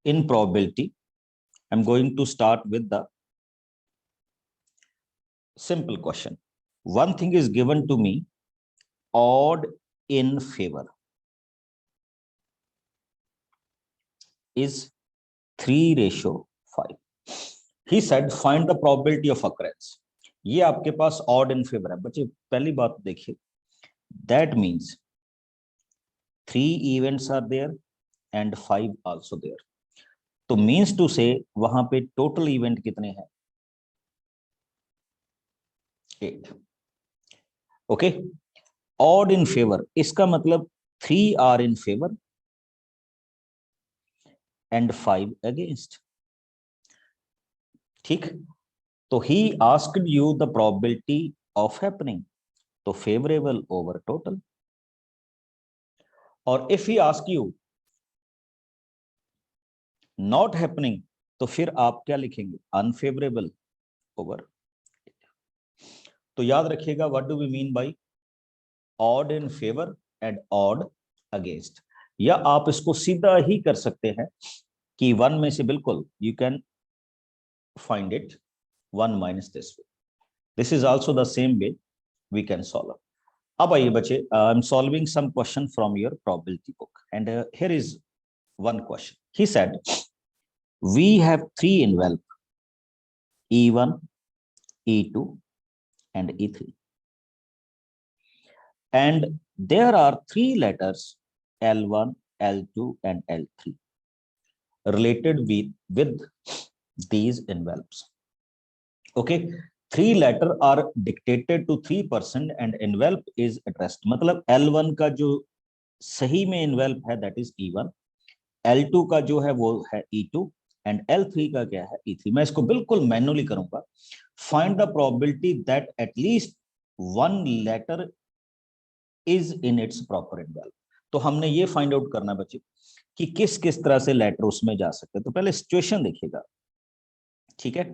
in probability, I'm going to start with the simple question. One thing is given to me, odd in favor is 3:5. He said find the probability of occurrence. ये आपके पास odd in favor है बच्चे. पहली बात देखिए, that means 3 events are there and 5 also there. तो means to say वहां पे total event कितने हैं? 8. ओके, odd in favor इसका मतलब 3 are in favor and 5 against. ठीक, तो he asked you the probability of happening, तो favorable over total. और if he ask you not happening, तो फिर आप क्या लिखेंगे? unfavorable over. तो याद रखिएगा, what do we mean by odd in favor and odd against. या आप इसको सीधा ही कर सकते हैं कि 1 में से बिल्कुल you can find it 1 minus this way. This is also the same way we can solve. अब आइए बच्चे, I'm solving some question from your probability book and here is one question. He said we have 3 envelope, E1, E2 and E3, and there are 3 letters L1, L2 and L3 related with these envelopes. Okay, 3 letters are dictated to 3 person and envelope is addressed. मतलब L1 का जो सही में envelope है that is E1, L2 का जो है वो है E2 and L3 का क्या है E3. मैं इसको बिल्कुल मैनुअली करूंगा. Find the probability that at least 1 letter is in its proper envelope. तो हमने ये फाइंड आउट करना बच्चे कि किस किस तरह से लेटर उसमें जा सकते हैं. तो पहले सिचुएशन देखिएगा, ठीक है,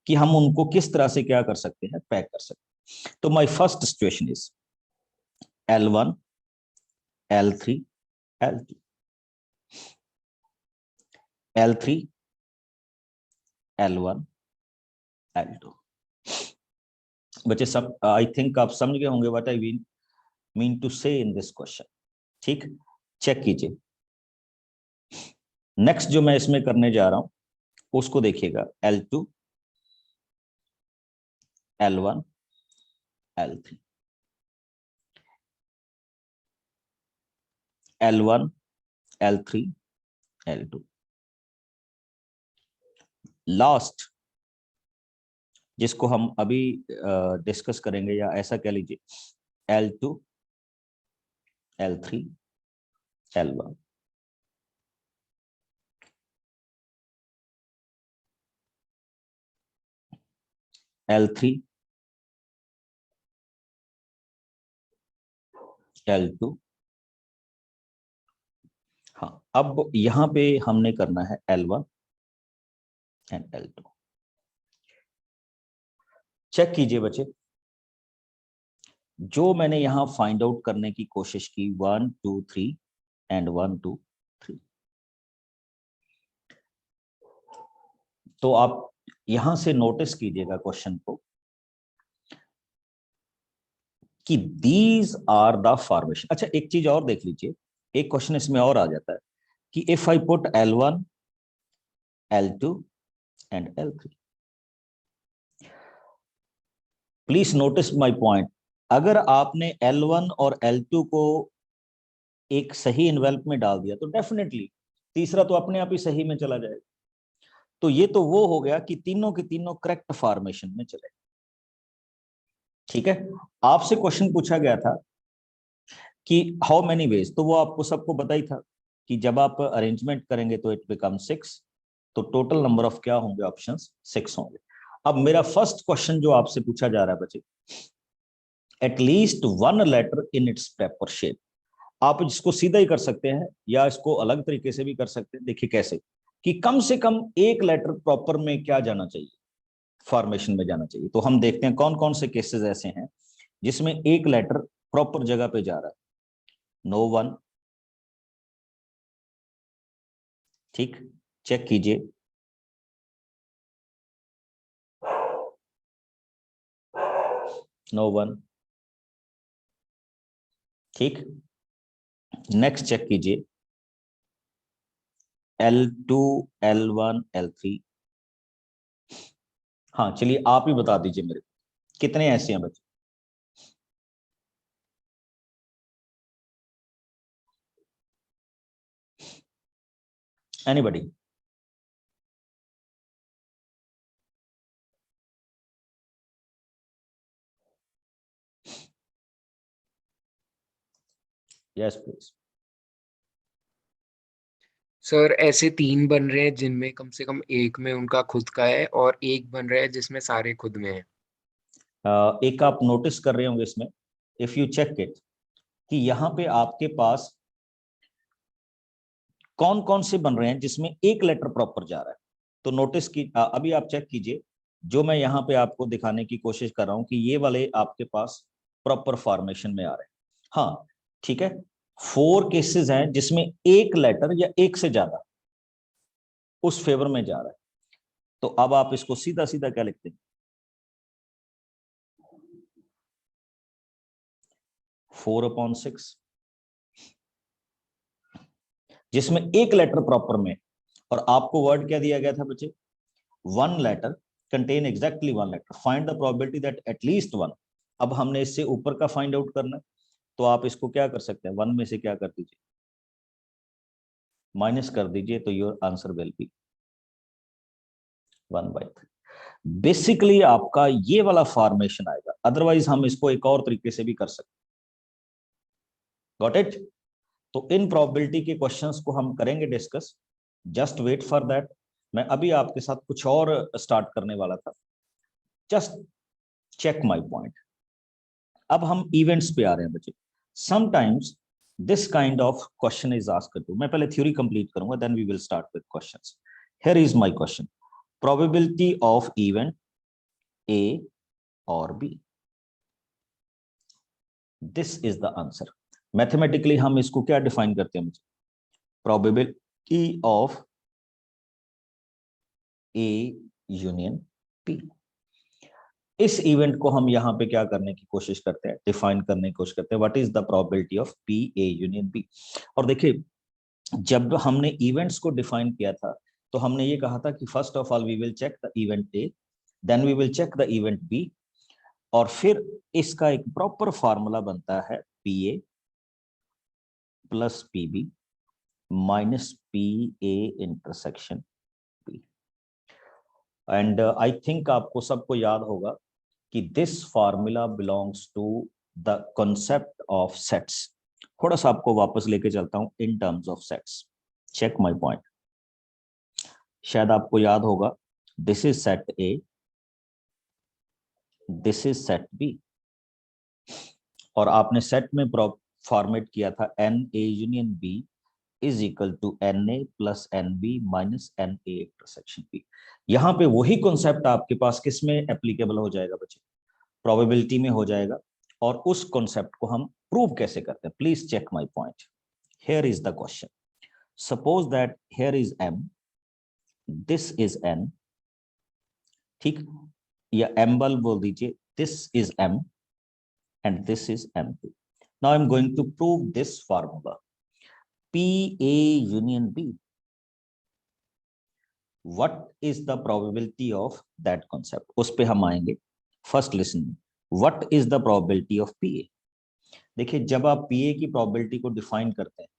कि हम उनको किस तरह से क्या कर सकते हैं, पैक कर सकते हैं. तो my first situation is L1, L3, L2, L3, L1, L2. बच्चे सब आई थिंक आप समझ गए होंगे व्हाट आई मीन टू से इन दिस क्वेश्चन. ठीक, चेक कीजिए. नेक्स्ट जो मैं इसमें करने जा रहा हूं उसको देखिएगा, L2, L1, L3, L1, L3, L2. Last जिसको हम अभी डिस्कस करेंगे, या ऐसा कह लीजिए L2, L3, L1. L3, L2. हाँ, अब यहां पे हमने करना है L1 एंड L2. चेक कीजिए बच्चे, जो मैंने यहां फाइंड आउट करने की कोशिश की 1 2 3 एंड 1 2 3, तो आप यहां से नोटिस कीजिएगा क्वेश्चन को कि दीज आर द फॉर्मेशन. अच्छा, एक चीज और देख लीजिए, एक क्वेश्चन इसमें और आ जाता है कि if I put L1, L2 and L3, please notice my point. अगर आपने L1 और L2 को एक सही इन्वेल्प में डाल दिया तो डेफिनेटली तीसरा तो अपने आप ही सही में चला जाएगा. तो ये तो वो हो गया कि तीनों के तीनों करेक्ट फॉर्मेशन में चले. ठीक है, आपसे क्वेश्चन पूछा गया था कि हाउ मेनी वेज, तो वो आपको सबको पता ही था कि जब आप अरेंजमेंट करेंगे तो इट बिकम 6, तो टोटल नंबर ऑफ क्या होंगे ऑप्शंस 6 होंगे. अब मेरा फर्स्ट क्वेश्चन जो आपसे पूछा जा रहा है बच्चे, at least 1 letter in its proper shape. आप इसको सीधा ही कर सकते हैं या इसको अलग तरीके से भी कर सकते हैं. देखिए कैसे, कि कम से कम एक लेटर प्रॉपर में क्या जाना चाहिए, फॉर्मेशन में जाना चाहिए. तो हम देखते हैं कौन कौन से केसेस ऐसे हैं जिसमें एक लेटर प्रॉपर जगह पे जा रहा है. नो 1, ठीक, चेक कीजिए, नो वन। ठीक, नेक्स्ट चेक कीजिए, L2, L1, L3। हाँ चलिए आप ही बता दीजिए मेरे कितने ऐसे हैं बच्चे। एनीबडी? Yes please. सर ऐसे 3 बन रहे हैं जिनमें कम से कम एक में उनका खुद का है और एक बन रहा है जिसमें सारे खुद में है। एक आप नोटिस कर रहे होंगे इसमें, इफ यू चेक इट, कि यहाँ पे आपके पास कौन कौन से बन रहे हैं जिसमें एक लेटर प्रॉपर जा रहा है। तो नोटिस की अभी आप चेक कीजिए, जो मैं यहाँ पे आपको दिखाने की कोशिश कर रहा हूँ कि ये वाले आपके पास प्रॉपर फॉर्मेशन में आ रहे हैं। हाँ ठीक है, 4 केसेस हैं जिसमें एक लेटर या एक से ज्यादा उस फेवर में जा रहा है। तो अब आप इसको सीधा सीधा क्या लिखते हैं, 4/6, जिसमें एक लेटर प्रॉपर में, और आपको वर्ड क्या दिया गया था बच्चे, one letter contain exactly one letter, find the probability that at least one. अब हमने इससे ऊपर का फाइंड आउट करना है, तो आप इसको क्या कर सकते हैं, वन में से क्या कर दीजिए, माइनस कर दीजिए, तो your answer will be 1/3। Basically आपका ये वाला फॉर्मेशन आएगा, अदरवाइज हम इसको एक और तरीके से भी कर सकते हैं। Got it? तो इन प्रोबेबिलिटी के क्वेश्चंस को हम करेंगे discuss, just wait for that. मैं अभी आपके साथ कुछ और स्टार्ट करने वाला था, जस्ट चेक माय पॉइंट। अब हम इवेंट्स पे आ रहे हैं बच्चे। Sometimes this kind of question is asked too, मैं पहले थ्योरी कंप्लीट करूंगा, then we will start with questions. Here is my question, probability of event A और B, this is the answer. Mathematically हम इसको क्या डिफाइन करते हैं, probability of A union B. इस इवेंट को हम यहाँ पे क्या करने की कोशिश करते हैं, डिफाइन करने की कोशिश करते हैं, what is the probability of P A union B. और देखिए, जब हमने इवेंट्स को डिफाइन किया था, तो हमने ये कहा था कि first of all we will check the event A, then we will check the event B, और फिर इसका एक प्रॉपर फॉर्मूला बनता है P A plus P B minus P A intersection B. And I think आपको सबको याद होगा कि this formula belongs to the concept of sets. थोड़ा सा आपको वापस लेके चलता हूं in terms of sets, check my point. शायद आपको याद होगा, this is set A, this is set B, और आपने सेट में फॉर्मेट किया था n A union B is equal to n A plus n B minus n A intersection B. यहां पे वही कॉन्सेप्ट आपके पास किस में एप्लीकेबल हो जाएगा बच्चे, प्रोबेबिलिटी में हो जाएगा। और उस कॉन्सेप्ट को हम प्रूव कैसे करते हैं, please check my point. Here is the question, suppose that here is m, this is n, ठीक, या m बल बोल दीजिए, this is m and this is m2. Now I'm going to prove this formula, p a union b. What is the probability of that concept, उस पे हम आएंगे। First listen, what is the probability of pa? देखिए, जब आप pa की probability को define करते हैं,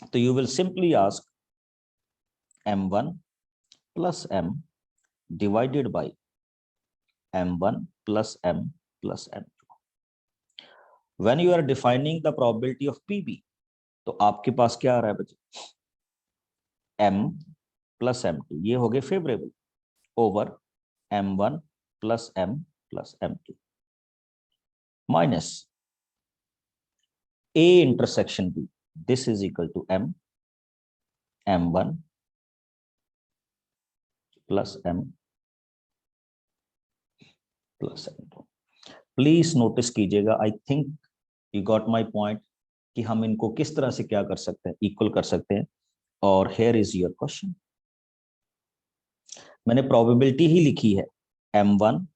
तो you will simply ask m1 plus m divided by m1 plus m plus m2. When you are defining the probability of pb, तो आपके पास क्या आ रहा है बच्चे, m प्लस m2, ये हो गए favourable, over m1 plus m plus m2 minus a intersection b, this is equal to m m1 plus m plus m2। Please notice कीजिएगा, I think you got my point, कि हम इनको किस तरह से क्या कर सकते हैं, इक्वल कर सकते हैं। और हियर इज योर क्वेश्चन, मैंने प्रोबेबिलिटी ही लिखी है m1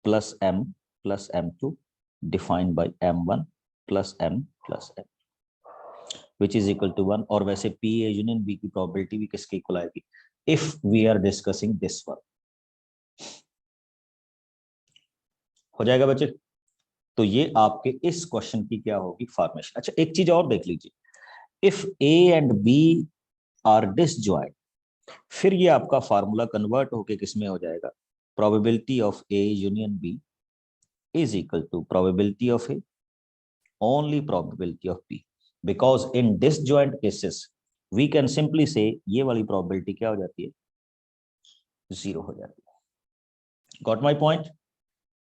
plus m plus m2 defined by m1 plus m plus m which is equal to 1। और वैसे P A यूनियन B की प्रोबेबिलिटी भी किसके इक्वल आएगी if we are discussing this one. हो जाएगा बच्चे। तो ये आपके इस क्वेश्चन की क्या होगी फॉर्मेशन। अच्छा एक चीज और देख लीजिए, if A and B are disjoint, फिर ये आपका फार्मूला कन्वर्ट होके किसमें हो जाएगा, probability of A union B is equal to probability of A only probability of B, because in disjoint cases we can simply say ये वाली probability क्या हो जाती है, जीरो हो जाती है। Got my point?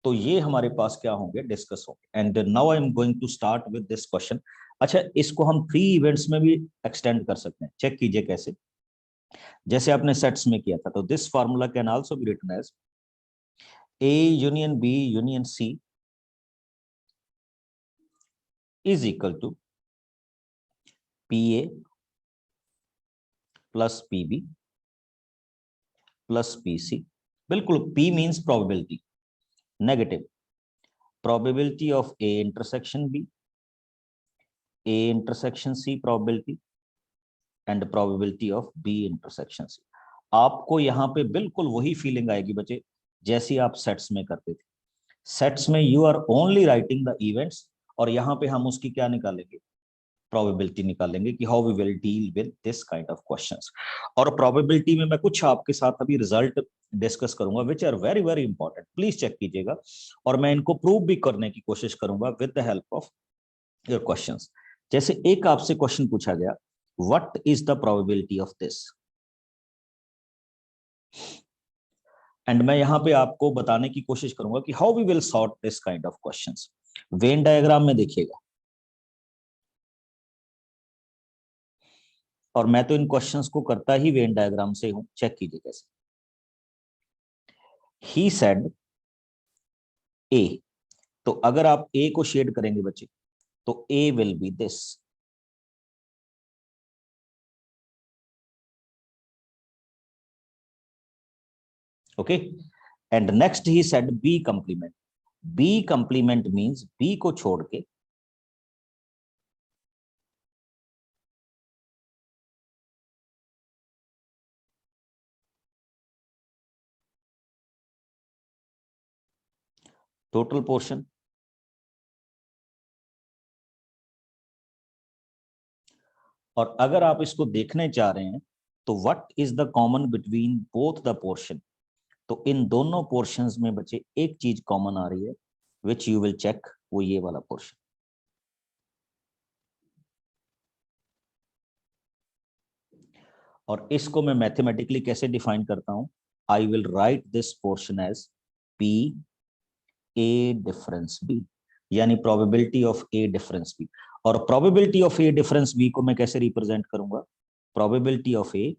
तो ये हमारे पास क्या होंगे, डिस्कस होंगे। And now I am going to start with this question. अच्छा इसको हम 3 इवेंट्स में भी एक्सटेंड कर सकते हैं, चेक कीजिए कैसे। जैसे आपने सेट्स में किया था, तो this formula can also be written as A union B union C is equal to PA plus PB plus PC। बिल्कुल, P means probability, negative probability of A intersection B, A intersection C probability and probability of B intersection C। आपको यहाँ पे बिल्कुल वही feeling आएगी बच्चे जैसी आप सेट्स में करते थे। सेट्स में you are only writing the events, और यहाँ पे हम उसकी क्या निकालेंगे, प्रोबेबिलिटी निकालेंगे कि how we will deal with this kind of questions. और प्रोबेबिलिटी में मैं कुछ आपके साथ अभी रिजल्ट डिस्कस करूंगा which are very very important, please check कीजिएगा। और मैं इनको प्रूव भी करने की कोशिश करूंगा with the help of your questions. जैसे एक आपसे क्वेश्चन पूछा गया, what is the probability of this, and मैं यहाँ पे आपको बताने की कोशिश करूंगा कि how we will sort this kind of questions. Venn diagram में देखिएगा, और मैं तो इन क्वेश्चंस को करता ही वेन डायग्राम से हूं, चेक कीजिए कैसे। ही सेड ए, तो अगर आप ए को शेड करेंगे बच्चे तो A will be this, okay. And next he said B complement, B complement means B को छोड़ के टोटल पोर्शन। और अगर आप इसको देखने चाह रहे हैं तो what is the common between both the portion, तो इन दोनों पोर्शंस में बच्चे एक चीज कॉमन आ रही है विच यू विल चेक, वो ये वाला पोर्शन। और इसको मैं मैथमेटिकली कैसे डिफाइन करता हूं, I will write this portion as P A difference B, यानी probability of A difference B. और probability of A difference B को मैं कैसे रिप्रेजेंट करूंगा, probability of A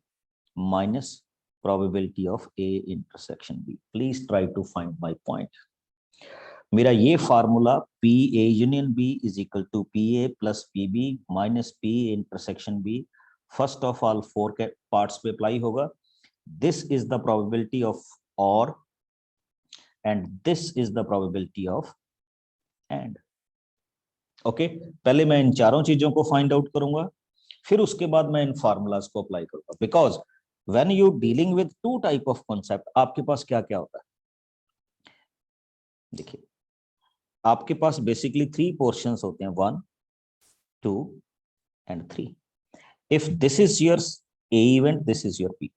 minus probability of A intersection B. Please try to find my point. मेरा ये formula P A union B is equal to P A plus P B minus P intersection B, first of all 4 के parts पे apply होगा। This is the probability of or, and this is the probability of and. Okay, पहले मैं इन चारों चीजों को find out करूंगा, फिर उसके बाद मैं इन फार्मूलाज को अप्लाई करूंगा। Because when you dealing with two type of concept, आपके पास क्या क्या होता है, देखिए आपके पास बेसिकली 3 पोर्शंस होते हैं, 1 2 and 3। If this is your A event, this is your P,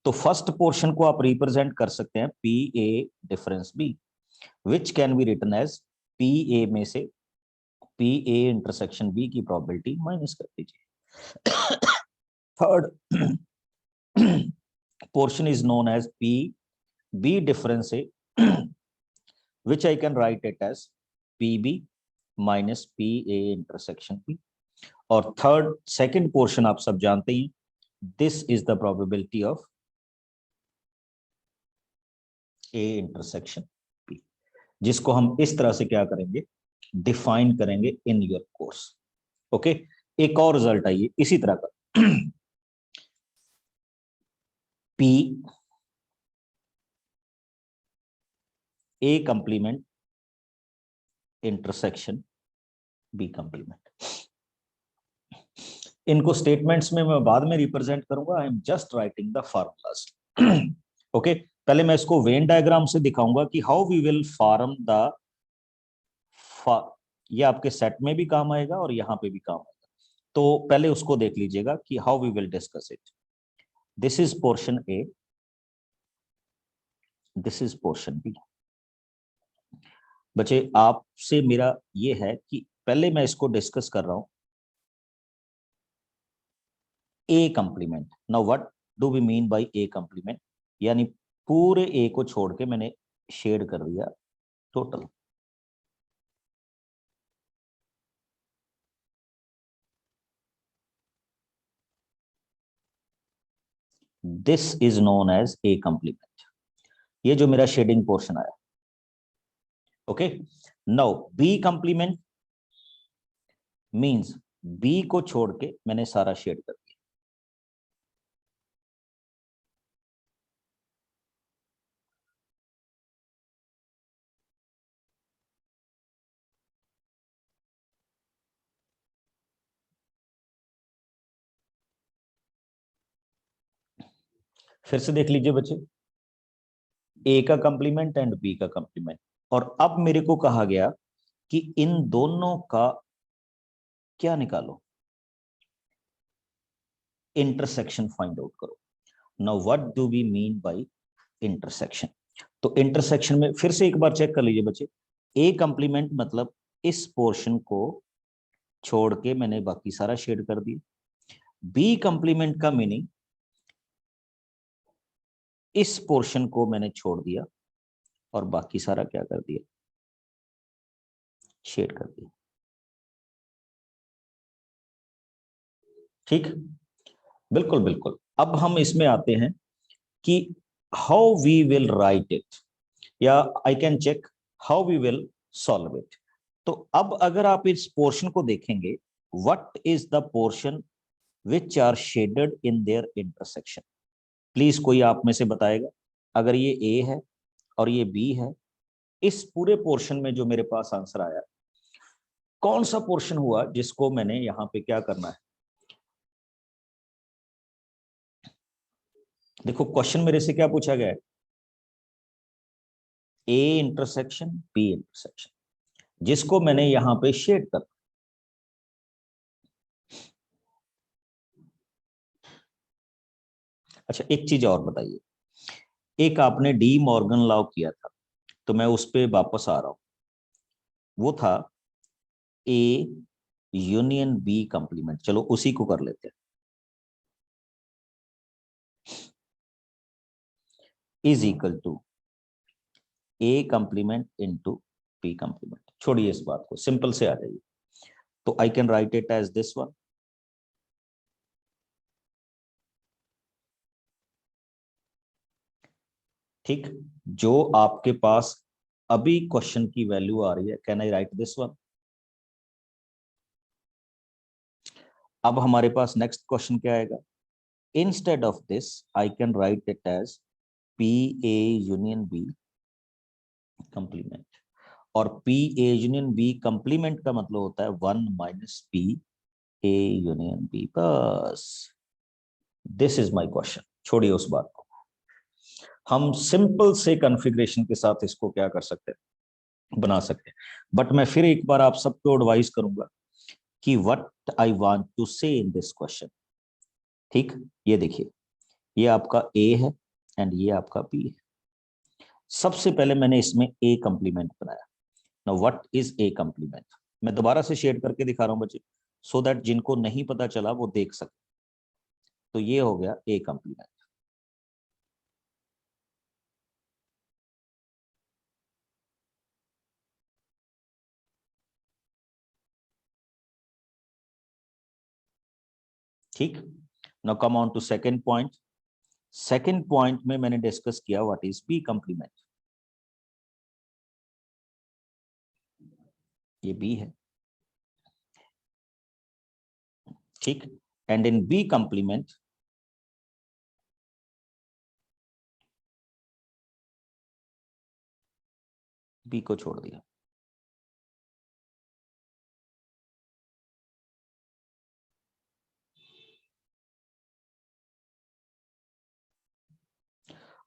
तो फर्स्ट पोर्शन को आप रिप्रेजेंट कर सकते हैं P A difference B, which can be written as P A में से पी ए इंटरसेक्शन बी की प्रोबेबिलिटी माइनस कर दीजिए। Third portion is known as P B difference A, which I can write it as PB minus PA intersection P। और third second portion आप सब जानते हैं, this is the probability of A intersection P, जिसको हम इस तरह से क्या करेंगे, डिफाइन करेंगे इन योर कोर्स। ओके, एक और रिजल्ट आइए इसी तरह का। P A complement intersection B complement। इनको स्टेटमेंट्स में मैं बाद में रिप्रेजेंट करूंगा, I am just writing the formulas. Okay, पहले मैं इसको वेन डायग्राम से दिखाऊंगा कि how we will form the, ये आपके सेट में भी काम आएगा और यहां पे भी काम आएगा। तो पहले उसको देख लीजिएगा कि how we will discuss it. This is portion A, this is portion B. बच्चे आपसे मेरा ये है कि पहले मैं इसको डिस्कस कर रहा हूं A complement. Now what do we mean by A complement, यानी पूरे ए को छोड़ के मैंने शेड कर दिया total. This is known as A complement, ये जो मेरा शेडिंग पोर्शन आया। Okay, now B complement means B को छोड़ के मैंने सारा शेड कर दिया। फिर से देख लीजिए बच्चे, ए का कंप्लीमेंट एंड बी का कंप्लीमेंट, और अब मेरे को कहा गया कि इन दोनों का क्या निकालो, इंटरसेक्शन फाइंड आउट करो। Now what do we mean by intersection? तो इंटरसेक्शन में फिर से एक बार चेक कर लीजिए बच्चे, ए कंप्लीमेंट मतलब इस पोर्शन को छोड़ के मैंने बाकी सारा शेड कर दिया। बी कंप्लीमेंट का मीनिंग इस पोर्शन को मैंने छोड़ दिया और बाकी सारा क्या कर दिया, शेड कर दिया। ठीक, बिल्कुल बिल्कुल। अब हम इसमें आते हैं कि how we will write it, या I can check how we will solve it. तो अब अगर आप इस पोर्शन को देखेंगे, what is the portion which are shaded in their intersection? Please कोई आप में से बताएगा, अगर ये ए है और ये बी है, इस पूरे पोर्शन में जो मेरे पास आंसर आया, कौन सा पोर्शन हुआ जिसको मैंने यहां पे क्या करना है? देखो क्वेश्चन मेरे से क्या पूछा गया है, ए इंटरसेक्शन बी इंटरसेक्शन, जिसको मैंने यहां पे शेड कर। अच्छा एक चीज और बताइए, एक आपने डी मॉर्गन लॉ किया था, तो मैं उस पर वापस आ रहा हूं। वो था ए यूनियन बी कंप्लीमेंट, चलो उसी को कर लेते हैं। Is equal to A complement into B complement. छोड़िए इस बात को, सिंपल से आ जाइए। तो I can write it as this one. ठीक, जो आपके पास अभी क्वेश्चन की वैल्यू आ रही है, can I write this one? अब हमारे पास नेक्स्ट क्वेश्चन क्या आएगा, instead of this I can write it as P A union B complement. और P A union B complement का मतलब होता है 1 minus P A union B, बस। This is my question. छोड़िए उस बात को, हम सिंपल से कॉन्फ़िगरेशन के साथ इसको क्या कर सकते हैं, बना सकते हैं। बट मैं फिर एक बार आप सबको एडवाइस करूंगा कि व्हाट आई वांट टू से इन दिस क्वेश्चन। ठीक, ये देखिए, ये आपका ए है एंड ये आपका बी है। सबसे पहले मैंने इसमें ए कंप्लीमेंट बनाया। Now what is a complement? मैं दोबारा से शेड करके दिखा रहा हूं बच्चे, सो दैट जिनको नहीं पता चला वो देख सके। तो ये हो गया ए कंप्लीमेंट। ठीक, now come on to second point. Second point में मैंने डिस्कस किया व्हाट इज बी कंप्लीमेंट। ये बी है, ठीक। And in B complement B को छोड़ दिया।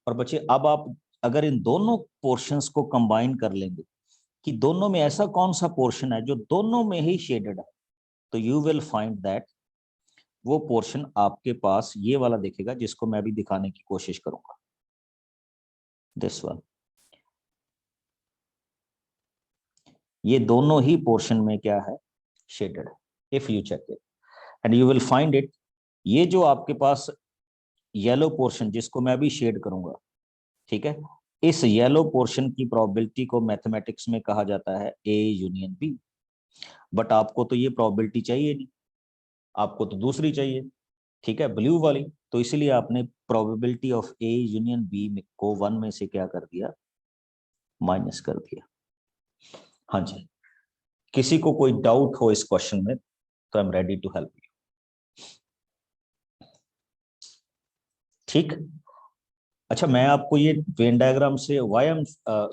और बच्चे अब आप अगर इन दोनों पोर्शंस को कंबाइन कर लेंगे कि दोनों में ऐसा कौन सा पोर्शन है जो दोनों में ही शेडेड है, तो यू विल फाइंड दैट वो पोर्शन आपके पास ये वाला दिखेगा, जिसको मैं भी दिखाने की कोशिश करूंगा, दिस वन। ये दोनों ही पोर्शन में क्या है, शेडेड है। If you check it and you will find it, ये जो आपके पास येलो पोर्शन जिसको मैं अभी शेड करूंगा, ठीक है, इस येलो पोर्शन की प्रोबेबिलिटी को मैथमेटिक्स में कहा जाता है ए यूनियन बी। बट आपको तो ये प्रोबेबिलिटी चाहिए नहीं, आपको तो दूसरी चाहिए, ठीक है, ब्लू वाली। तो इसलिए आपने probability of A union B को 1 में से क्या कर दिया, माइनस कर दिया। हाँ जी, किसी को कोई डाउट हो इस क्वेश्चन में तो I am ready to help you. ठीक, अच्छा मैं आपको ये वेन डायग्राम से why I am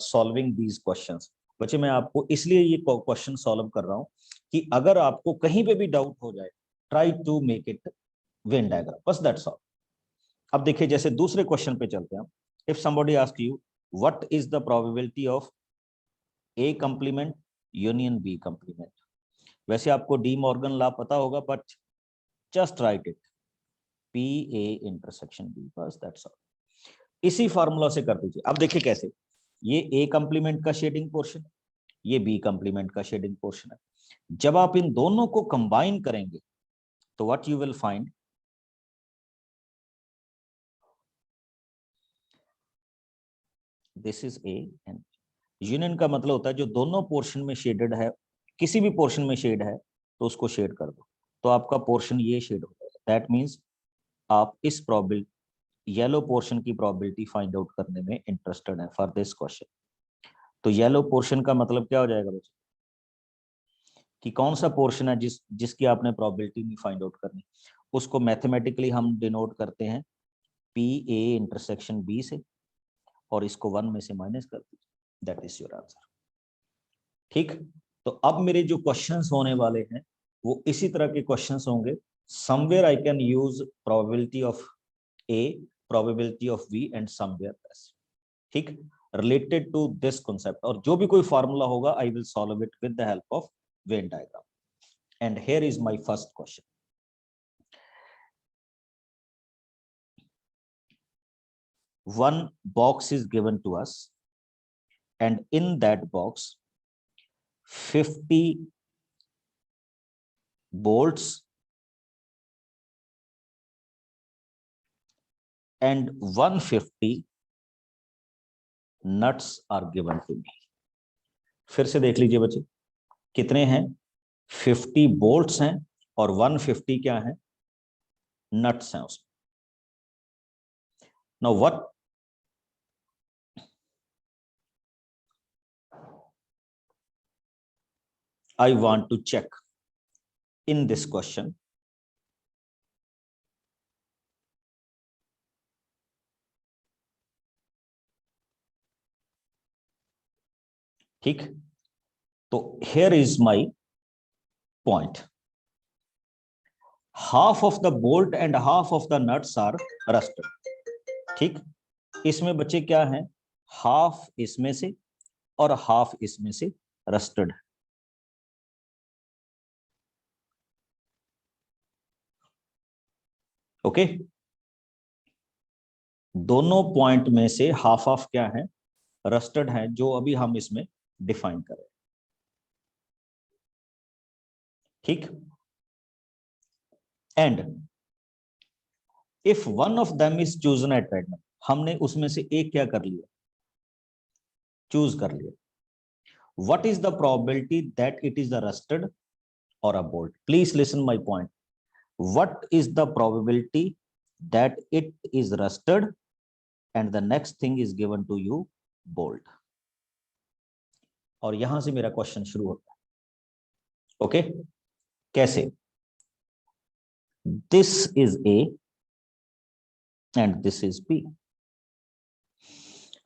solving these questions, बच्चे मैं आपको इसलिए ये क्वेश्चन सॉल्व कर रहा हूं कि अगर आपको कहीं पे भी डाउट हो जाए, try to make it Venn diagram, बस दैट्स ऑल। अब देखिए जैसे दूसरे क्वेश्चन पे चलते हैं। If somebody ask you what is the probability of A complement union B complement, वैसे आपको डी मॉर्गन लॉ पता होगा, but just write it P A intersection B, बस दैट्स ऑल। इसी फार्मूला से कर दीजिए। अब देखिए कैसे, ये ए कंप्लीमेंट का शेडिंग पोर्शन, ये बी कंप्लीमेंट का शेडिंग पोर्शन है। जब आप इन दोनों को कंबाइन करेंगे तो what you will find, this is A and union का मतलब होता है जो दोनों पोर्शन में शेडेड है, किसी भी पोर्शन में शेड है तो उसको शेड कर दो, तो आपका पोर्शन ये शेड हो जाएगा। दैट मीन्स आप इस प्रोबेबिलिटी येलो पोर्शन की प्रोबेबिलिटी फाइंड आउट करने में इंटरेस्टेड है फॉर दिस क्वेश्चन। तो येलो पोर्शन का मतलब क्या हो जाएगा बच्चे, कि कौन सा पोर्शन है जिसकी आपने प्रोबेबिलिटी नहीं फाइंड आउट करनी, उसको मैथमेटिकली हम डिनोट करते हैं पी ए इंटरसेक्शन बी से, और इसको 1 में से माइनस कर दीजिए, दैट इज योर आंसर। ठीक, तो अब मेरे जो क्वेश्चंस होने वाले हैं वो इसी तरह के क्वेश्चंस होंगे। Somewhere I can use probability of A, probability of B and somewhere else, ठीक, रिलेटेड टू दिस कॉन्सेप्ट। और जो भी कोई फार्मूला होगा I will solve it with the help of Venn diagram. And here is my first question. One box is given to us and in that box 50 bolts and 150 nuts are given to me। फिर से देख लीजिए बच्चे, कितने हैं, 50 bolts हैं और 150 क्या है, नट्स हैं उसमें। Now what I want to check in this question, ठीक, तो here is my point, half of the bolt and half of the nuts are rusted, ठीक, इसमें बच्चे क्या हैं, हाफ इसमें से और हाफ इसमें से रस्टेड है। ओके, दोनों पॉइंट में से हाफ हाफ क्या है, रस्टेड है, जो अभी हम इसमें डिफाइन करें, ठीक। And if one of them is chosen at random, हमने उसमें से एक क्या कर लिया, चूज कर लिया, what is the probability that it is a rusted or a bolt? Please listen my point. What is the probability that it is rusted and the next thing is given to you bolt? और यहां से मेरा question शुरू होता है। Okay, कैसे, this is A and this is B।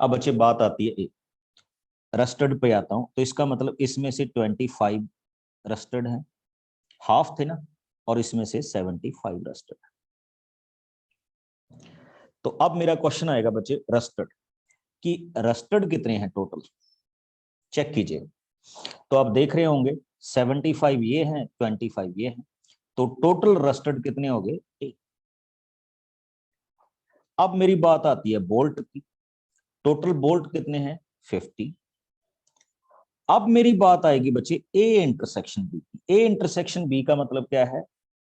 अब बच्चे बात आती है A, रस्टर्ड पे आता हूं, तो इसका मतलब इसमें से 25 रस्टर्ड है, हाफ थे ना, और इसमें से 75 रस्टर्ड। तो अब मेरा क्वेश्चन आएगा बच्चे रस्टर्ड कि रस्टर्ड कितने हैं टोटल, चेक कीजिए। तो आप देख रहे होंगे 75 ये हैं, 25 ये हैं, तो टोटल रस्टर्ड कितने हो गए 8। अब मेरी बात आती है बोल्ट की, टोटल बोल्ट कितने हैं 50। अब मेरी बात आएगी बच्चे ए इंटरसेक्शन बी की। ए इंटरसेक्शन बी का मतलब क्या है,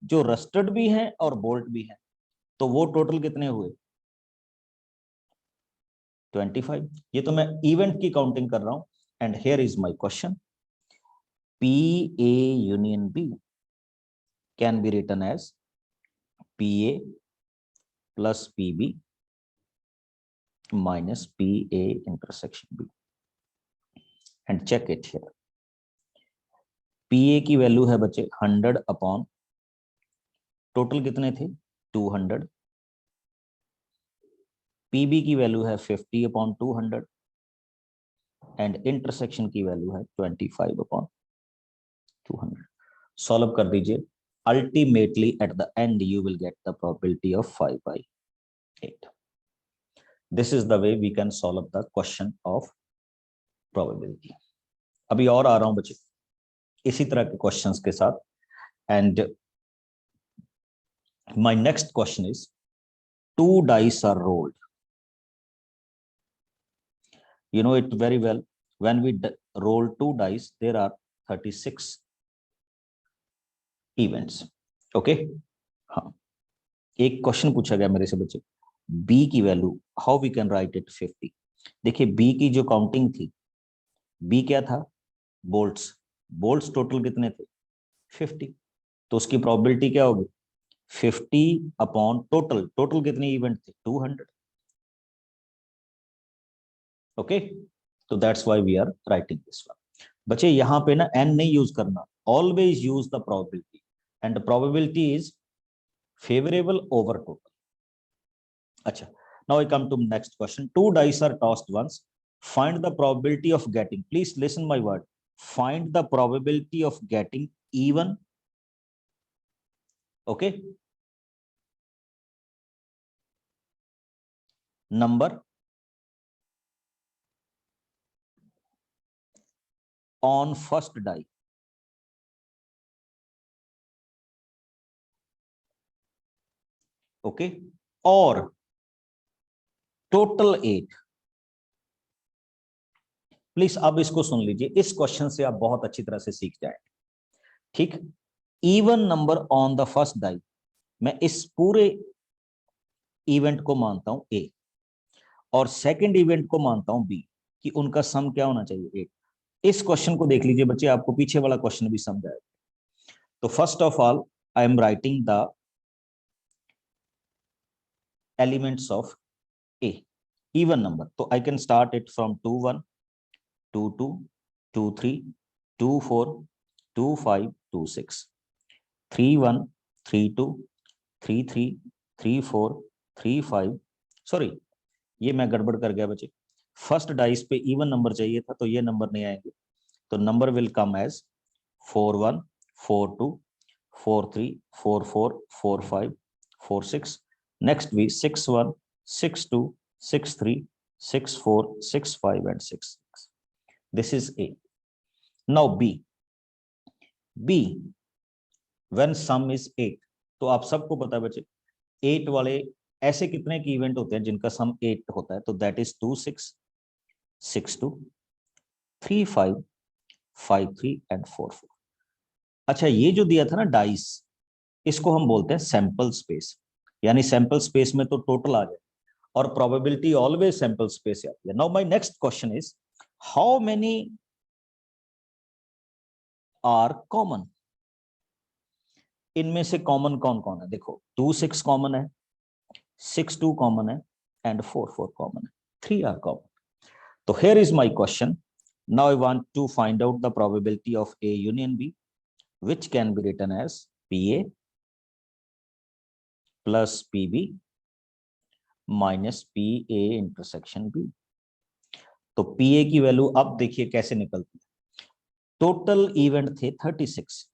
जो रस्टर्ड भी हैं और बोल्ट भी हैं, तो वो टोटल कितने हुए 25। ये तो मैं इवेंट की काउंटिंग कर रहा हूं। And here is my question, P A union B can be written as P A plus P B minus P A intersection B. And check it here, P A की value है बच्चे 100 upon total कितने थे 200, PB की value है 50 upon 200 and intersection की value है 25 upon 200। Solve कर दीजिए, ultimately at the end you will get the probability of 5/8। This is the way we can solve the question of probability. अभी और आ रहा हूं बच्चे इसी तरह के क्वेश्चंस के साथ। And my next question is, 2 dice are rolled. You know it very well, when we roll 2 dice there are 36 events. Okay, हाँ, एक क्वेश्चन पूछा गया मेरे से बच्चे, बी की value how we can write it 50। देखिए बी की जो काउंटिंग थी, बी क्या था बोल्ट्स, बोल्ट्स टोटल कितने थे 50, तो उसकी प्रोबेबिलिटी क्या होगी 50 अपॉन टोटल, टोटल कितने इवेंट थे 200। ओके, तो that's why we are writing this one. बच्चे यहाँ पे ना एन नहीं यूज करना, always use the probability, and probability is favourable over total. अच्छा, now I come to next question, 2 dice are tossed once, find the probability of getting, please listen my word, find the probability of getting even. Okay, number on first die. Okay, और total 8। Please अब इसको सुन लीजिए, इस question से आप बहुत अच्छी तरह से सीख जाए। ठीक, even number on the first die, मैं इस पूरे इवेंट को मानता हूं ए, और सेकंड इवेंट को मानता हूं बी, कि उनका सम क्या होना चाहिए 8। इस क्वेश्चन को देख लीजिए बच्चे, आपको पीछे वाला क्वेश्चन भी समझ आएगा। तो first of all I am writing the elements of A, even number, so I can start it from 2 1 2 2 2 3 2 4 2 5 2 6 3 1 3 2 3 3 3 4 3 5। Sorry, ये मैं गड़बड़ कर गया बच्चे, फर्स्ट डाइस पे इवन नंबर चाहिए था, तो ये नंबर नहीं आएंगे, तो number will come as 4 1 4 2 4 3 4 4 4 5 4 6। Next भी 6 1 6 2 6 3 6 4 6 5 and 6 6। This is A. Now B. B when sum is 8, तो आप सबको पता है बच्चे 8 वाले ऐसे कितने की इवेंट होते हैं जिनका सम 8 होता है, तो दैट इज 2 6 6 2 3 5 5 3 and 4 4। अच्छा, ये जो दिया था ना डाइस, इसको हम बोलते हैं सैंपल स्पेस, यानी सैंपल स्पेस में तो टोटल आ जाए, और प्रोबेबिलिटी ऑलवेज सैंपल स्पेस से आती है। Now my next question is, how many are common, इनमें से कॉमन कौन कौन है, देखो 2 6 कॉमन है, 6 2 कॉमन है एंड 4 4 कॉमन है, 3 आर कॉमन। तो here is my question, now I want to find out the probability of A union B, which can be written as P A plus P B minus P A intersection B. तो P A की value अब देखिए कैसे निकलती है। Total event थे 36,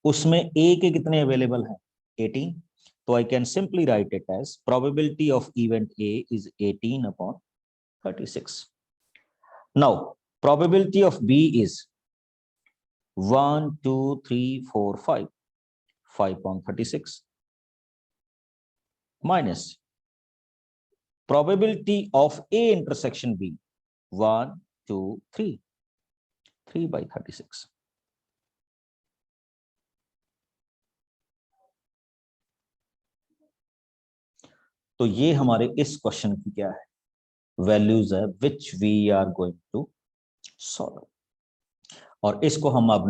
उसमें ए के कितने अवेलेबल हैं 18, तो I can simply write it as probability of event A is 18 upon 36. Now probability of B is 1 2 3 4 5, 5 upon 36 minus probability of A intersection B, 1 2 3, 3 by 36. तो ये हमारे इस क्वेश्चन की क्या है, वैल्यूज है which we are going to solve, और इसको हम अब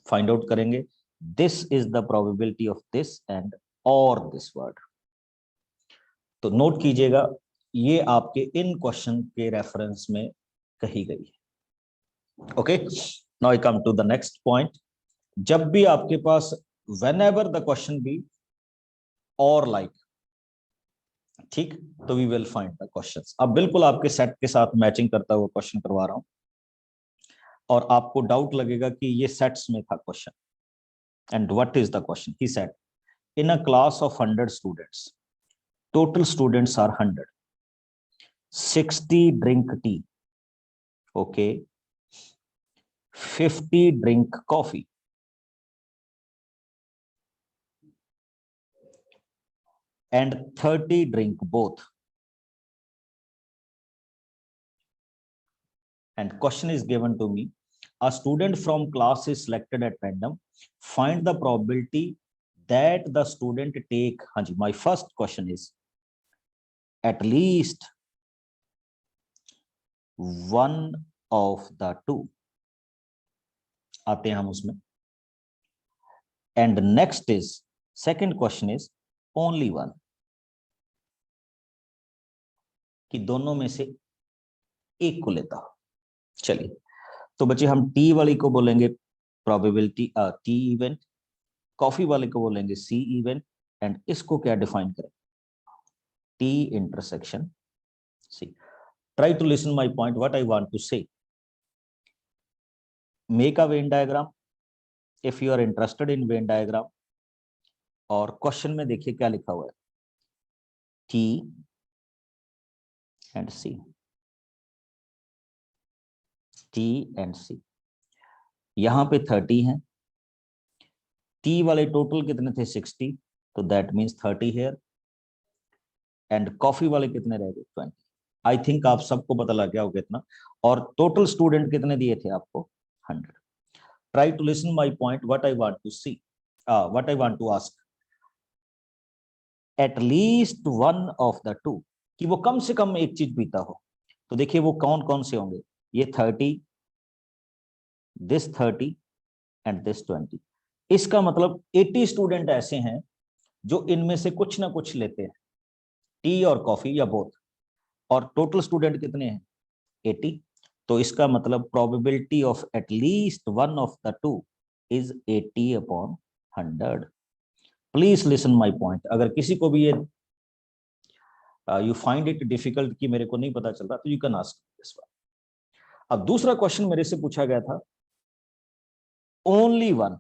फाइंड आउट करेंगे. This is the probability of this and और दिस वर्ड. तो नोट कीजिएगा, ये आपके इन क्वेश्चन के रेफरेंस में कही गई है. Okay, now I come to the next point. जब भी आपके पास whenever the question be or like, ठीक, तो we will find the questions. अब बिल्कुल आपके सेट के साथ मैचिंग करता हुआ क्वेश्चन करवा रहा हूं, और आपको डाउट लगेगा कि ये सेट्स में था question. And what is the question? He said in a class of 100 students, total students are 100, 60 drink tea, okay, 50 drink coffee, and 30 drink both. And question is given to me, a student from class is selected at random, find the probability that the student take, हाँ जी, my first question is at least one of the two. आते हैं हम उसमें. And next is second question is only one, कि दोनों में से एक को लेता हो. चलिए, तो बच्चे हम टी वाली को बोलेंगे प्रोबेबिलिटी टी इवेंट, कॉफी वाले को बोलेंगे सी इवेंट, एंड इसको क्या डिफाइन करें, T intersection C. Try to listen my point, what I want to say. Make a Venn diagram if you are interested in Venn diagram. और question में देखिए क्या लिखा हुआ है, T and C, T and C. यहां पे 30 है, टी वाले टोटल कितने थे 60, तो that means 30 here, and coffee वाले कितने रह गए 20. आई थिंक आप सबको पता लग गया होगा इतना. और टोटल स्टूडेंट कितने दिए थे आपको 100. Try to listen my point, what I want to see, what I want to ask, at least one of the two, कि वो कम से कम एक चीज पीता हो. तो देखिए वो कौन कौन से होंगे, ये 30, दिस 30 एंड दिस 20. इसका मतलब 80 स्टूडेंट ऐसे हैं जो इनमें से कुछ ना कुछ लेते हैं, टी और कॉफी या बोथ. और टोटल स्टूडेंट कितने हैं 80. तो इसका मतलब probability of at least one of the two is 80 upon 100. Please listen my point. अगर किसी को भी ये यू फाइंड इट डिफिकल्ट कि मेरे को नहीं पता चल रहा, तो you can ask this one. अब दूसरा क्वेश्चन मेरे से पूछा गया था, only one.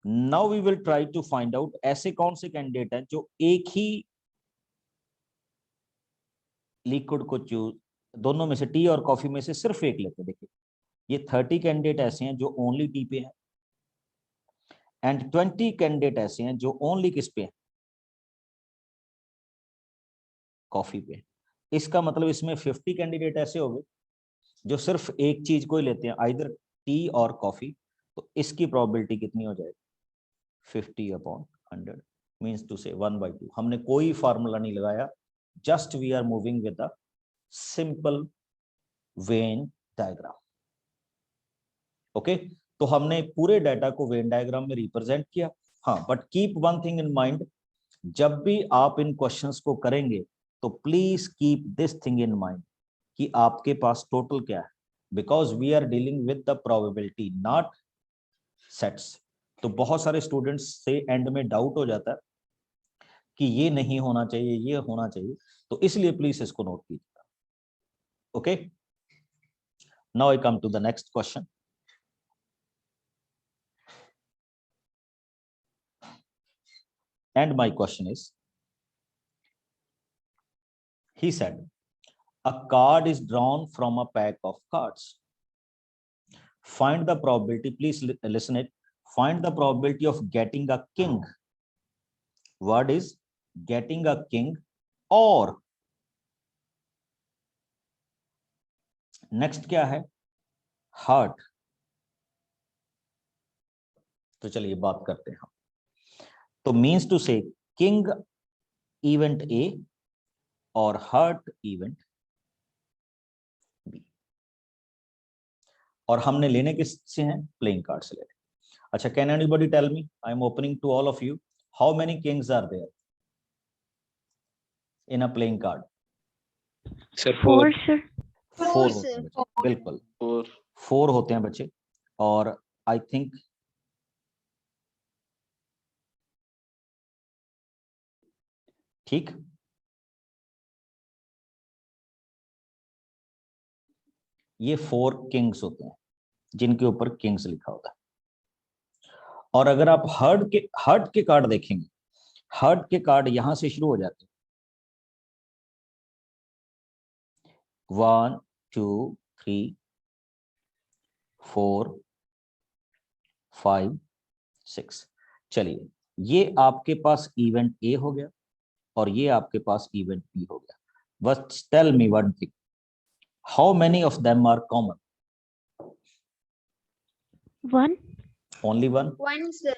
Now we will try to find out ऐसे कौन से कैंडिडेट हैं जो एक ही लिक्विड को चूज, दोनों में से टी और कॉफी में से सिर्फ एक लेते. देखिए ये 30 कैंडिडेट ऐसे हैं जो ओनली टी पे हैं, एंड 20 कैंडिडेट ऐसे हैं जो ओनली किस पे हैं, कॉफी पे. इसका मतलब इसमें 50 कैंडिडेट ऐसे हो गए जो सिर्फ एक चीज को ही लेते हैं, आइदर टी और कॉफी. तो इसकी प्रोबेबिलिटी कितनी हो जाएगी 50 अपॉन 100, मीन्स टू से 1/2. हमने कोई फार्मूला नहीं लगाया, just we are moving with the simple Venn diagram. Okay, तो हमने पूरे डाटा को वेन डायग्राम में रिप्रेजेंट किया. हाँ, but keep one thing in mind, जब भी आप इन क्वेश्चंस को करेंगे तो please keep this thing in mind कि आपके पास टोटल क्या है, because we are dealing with the probability not sets. तो बहुत सारे स्टूडेंट्स से एंड में डाउट हो जाता है कि ये नहीं होना चाहिए, ये होना चाहिए. तो इसलिए प्लीज इसको नोट कीजिएगा. Okay, Now I come to the next question. And my question is, he said, a card is drawn from a pack of cards. Find the probability, please listen it. Find the probability of getting a king. Word is getting a king, or next क्या है? Heart. तो चलिए बात करते हैं हम. तो means to say king event A और heart event B. और हमने लेने किससे हैं? प्लेइंग कार्ड से लेने. अच्छा, can anybody tell me, I am opening to all of you, how many kings are there in a playing card? Sir 4 sir. 4 होते हैं बच्चे, बिल्कुल 4 होते हैं बच्चे. और आई थिंक ठीक, ये 4 किंग्स होते हैं जिनके ऊपर किंग्स लिखा होता है. और अगर आप हर्ट के कार्ड देखेंगे, हर्ट के कार्ड यहां से शुरू हो जाते हैं. 1 2 3 4 5 6. चलिए, ये आपके पास इवेंट ए हो गया और ये आपके पास इवेंट बी हो गया. बस tell me one thing, how many of them are common? 1. Only one. 1 sir.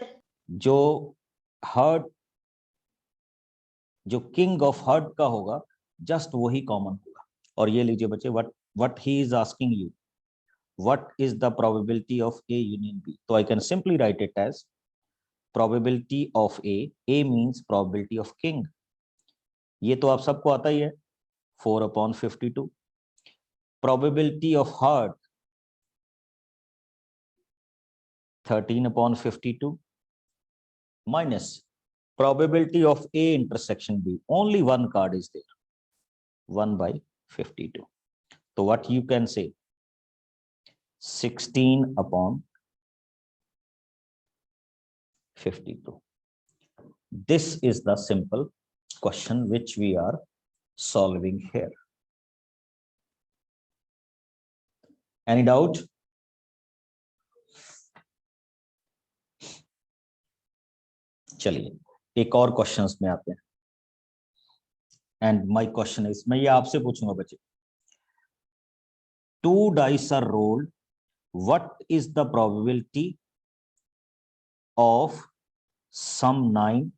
जो हर्ट, जो किंग ऑफ हर्ट का होगा, जस्ट वही कॉमन होगा. और ये लीजिए बच्चे, what he is asking you, what is the probability of A union B? तो I can simply write it as probability of A means probability of king. ये तो आप सबको आता ही है, 4/52. Probability of heart, 13/52, minus probability of A intersection B. Only one card is there, 1/52. So what you can say, 16/52. This is the simple question which we are solving here. Any doubt? चलिए एक और questions में आते हैं. And my question is, मैं ये आपसे पूछूंगा बच्चे, 2 dice are rolled, what is the probability of sum 9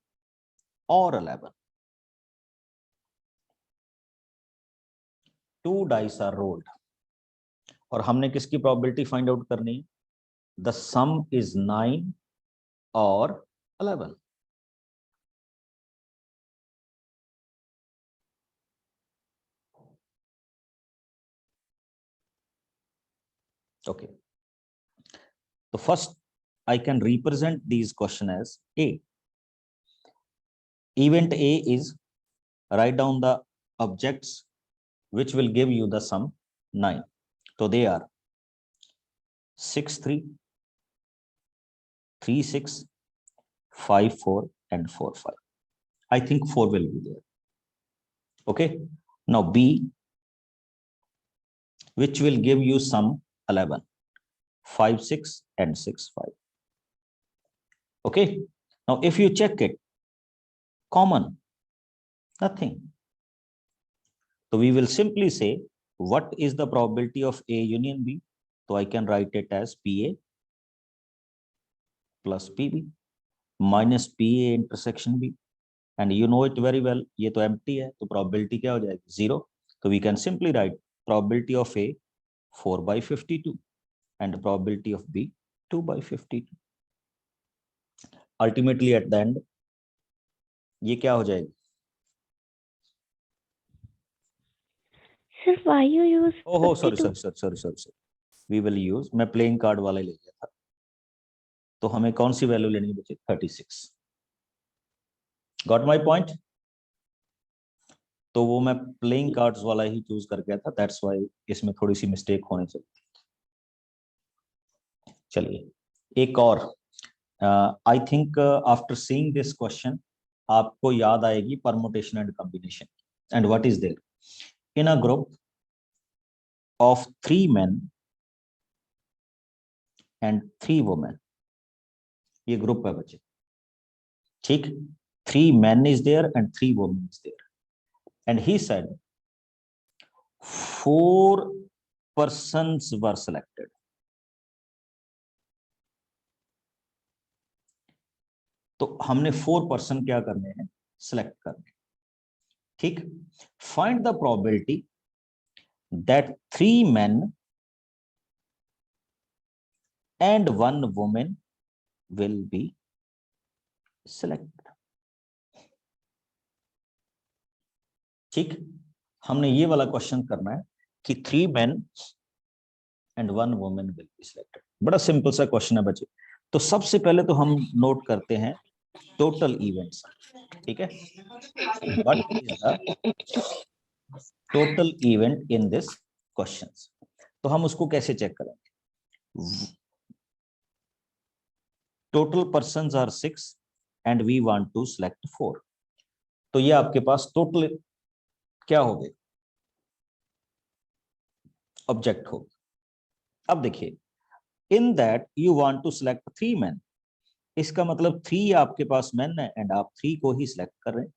or 11? 2 dice are rolled और हमने किसकी प्रोबेबिलिटी फाइंड आउट करनी है? द सम इज 9 और 11. Okay, so first I can represent these question as A. Event A is, write down the objects which will give you the sum 9. So they are 6 3 3 6 5 4 and 4 5. I think 4 will be there. Okay, now B, which will give you sum 11, 5 6 and 6 5. Okay, now if you check it, common, nothing. So we will simply say, what is the probability of A union B? So I can write it as PA plus PB minus PA intersection B. And you know it very well, ये तो empty है, तो probability क्या हो जाएगी? 0. So we can simply write probability of A 4/52 and probability of B 2/52. Ultimately at the end ये क्या हो जाएगी? Sir, why you use Oh, sorry. 52? We will use, मैं प्लेइंग कार्ड वाला ले गया था, तो हमें कौन सी वैल्यू लेनी है बच्चे? 36. Got my point? तो वो मैं प्लेइंग कार्ड्स वाला ही चूज कर गया था, दैट्स व्हाई इसमें थोड़ी सी मिस्टेक होने चाहिए. चलिए एक और, I think after seeing this question आपको याद आएगी permutation and combination. And what is there in a group of 3 men and 3 women. ये ग्रुप है बच्चे, ठीक. 3 men is there and 3 women is there, and he said 4 persons were selected. तो हमने 4 person क्या करने हैं, सिलेक्ट करने, ठीक. Find the probability that 3 men and 1 woman will be selected. ठीक, हमने ये वाला क्वेश्चन करना है कि 3 men and 1 woman will be selected. बड़ा सिंपल सा क्वेश्चन है बच्चे. तो सबसे पहले तो हम नोट करते हैं टोटल इवेंट्स, ठीक है. What is the total event in this question. तो हम उसको कैसे चेक करेंगे. Total persons are 6 and we want to select 4. तो ये आपके पास टोटल क्या हो गए, ऑब्जेक्ट हो. अब देखिए, in that you want to select 3 men, इसका मतलब 3 आपके पास मैन है एंड आप 3 को ही सिलेक्ट कर रहे हैं.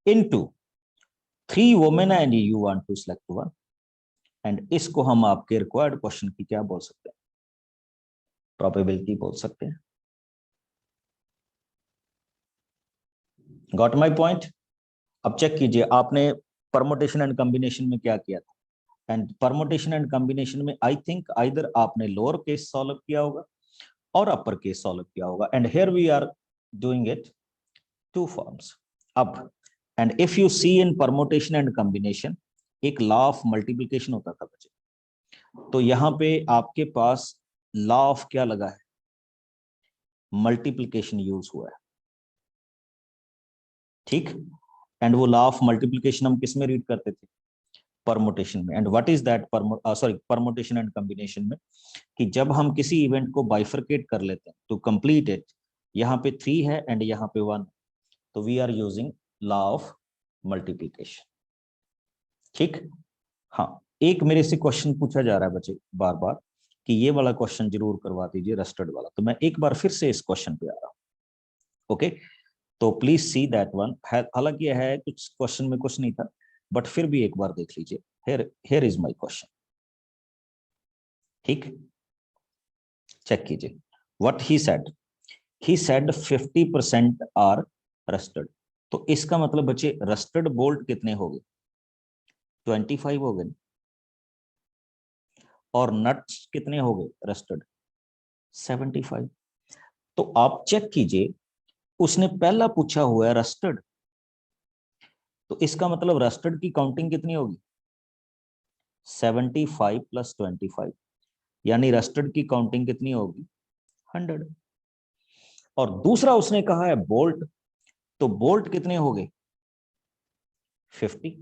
Into 3 women and you want to select 1, and इसको हम आपके रिक्वायर्ड क्वेश्चन की क्या बोल सकते हैं, प्रोबेबिलिटी बोल सकते हैं. Got my point. अब चेक कीजिए आपने परमुटेशन एंड कॉम्बिनेशन में क्या किया था. एंड परमुटेशन एंड कॉम्बिनेशन में आई थिंक आइदर आपने लोअर केस सॉल्व किया होगा और अपर केस सॉल्व किया होगा. And here we are doing it 2 forms. अब and if you see in permutation and combination एक लॉ ऑफ मल्टीप्लिकेशन होता था बच्चे. तो यहाँ पे आपके पास लॉ ऑफ क्या लगा है, मल्टीप्लिकेशन यूज हुआ है, ठीक. एंड वो लॉ ऑफ मल्टीप्लिकेशन हम किस में रीड करते थे, परमुटेशन में. And what is that permutation and combination में, कि जब हम किसी इवेंट को बाइफरकेट कर लेते हैं टू कंप्लीट इट, यहाँ पे 3 है एंड यहाँ पे 1, तो we are using law of multiplication, ठीक. हाँ, एक मेरे से क्वेश्चन पूछा जा रहा है बच्चे बार बार कि ये वाला क्वेश्चन जरूर करवा दीजिए, रस्टर्ड वाला. तो मैं एक बार फिर से इस क्वेश्चन पे आ रहा हूँ, ओके. तो प्लीज सी दैट वन. हालांकि है कुछ क्वेश्चन में कुछ नहीं था, बट फिर भी एक बार देख लीजिए. here is my question, ठीक. चेक कीजिए what he said 50% are rusted. तो इसका मतलब बच्चे रस्टेड बोल्ट कितने हो गए, 25 हो गए. और नट्स कितने हो गए रस्टेड, 75. तो आप चेक कीजिए, उसने पहला पूछा हुआ है रस्टेड, तो इसका मतलब रस्टेड की काउंटिंग कितनी होगी, 75 प्लस 25, यानी रस्टेड की काउंटिंग कितनी होगी, 100. और दूसरा उसने कहा है बोल्ट, तो बोल्ट कितने हो गए, 50.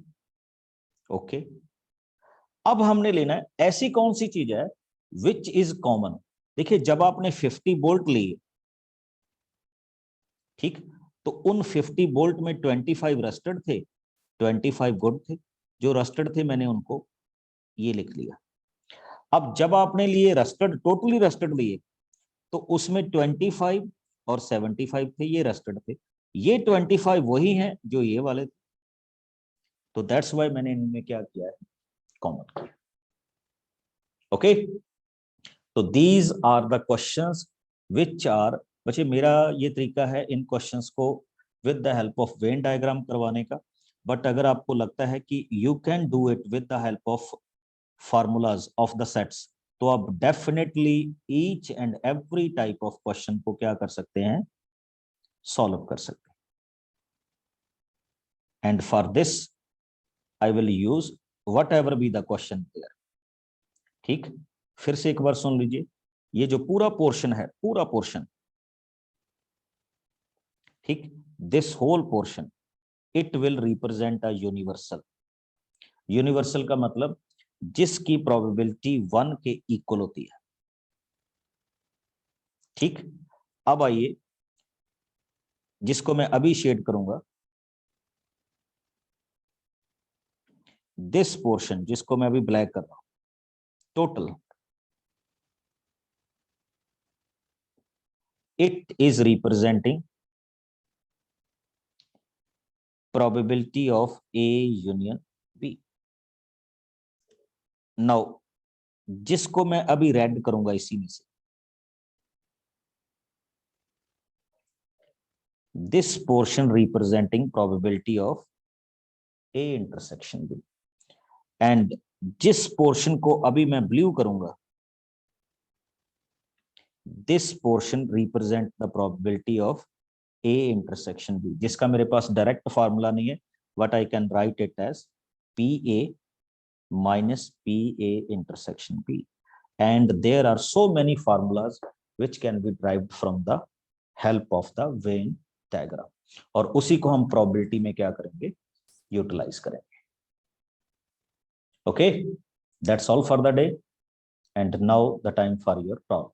ओके. अब हमने लेना है ऐसी कौन सी चीज है विच इज कॉमन. देखिए जब आपने 50 बोल्ट लिए, ठीक, तो उन 50 बोल्ट में 25 रस्टेड थे, 25 गुड थे. जो रस्टेड थे मैंने उनको ये लिख लिया. अब जब आपने लिए रस्टेड, टोटली रस्टेड लिए, तो उसमें 25 और 75 थे, ये रस्टेड थे. ये 25 वही हैं जो ये वाले थे. तो दैट्स व्हाई मैंने इनमें क्या किया है, कॉमन किया. ओके. तो these are the questions which are, बच्चे मेरा ये तरीका है इन क्वेश्चंस को with the help of Venn diagram करवाने का. बट अगर आपको लगता है कि you can do it with the help of formulas of the sets, तो आप definitely each and every type of question को क्या कर सकते हैं, सॉल्व कर सकते हैं. And for this I will use what ever be the question there, ठीक. फिर से एक बार सुन लीजिए, ये जो पूरा पोर्शन है, पूरा पोर्शन, ठीक, this whole portion it will represent a universal. Universal का मतलब जिसकी प्रोबेबिलिटी 1 के इक्वल होती है. ठीक, अब आइए जिसको मैं अभी शेड करूंगा, दिस पोर्शन जिसको मैं अभी ब्लैक कर रहा हूं, total, it is representing probability of A union B. Now जिसको मैं अभी रेड करूंगा इसी में से, this portion representing probability of A intersection B, and जिस पोर्शन को अभी मैं ब्लू करूंगा, this portion represent the probability of A intersection B, जिसका मेरे पास डायरेक्ट फार्मूला नहीं है, but I can write it as PA minus PA intersection B, and there are so many formulas which can be derived from the help of the Venn diagram, और उसी को हम probability में क्या करेंगे, utilise करेंगे. Okay, that's all for the day, and now the time for your problem.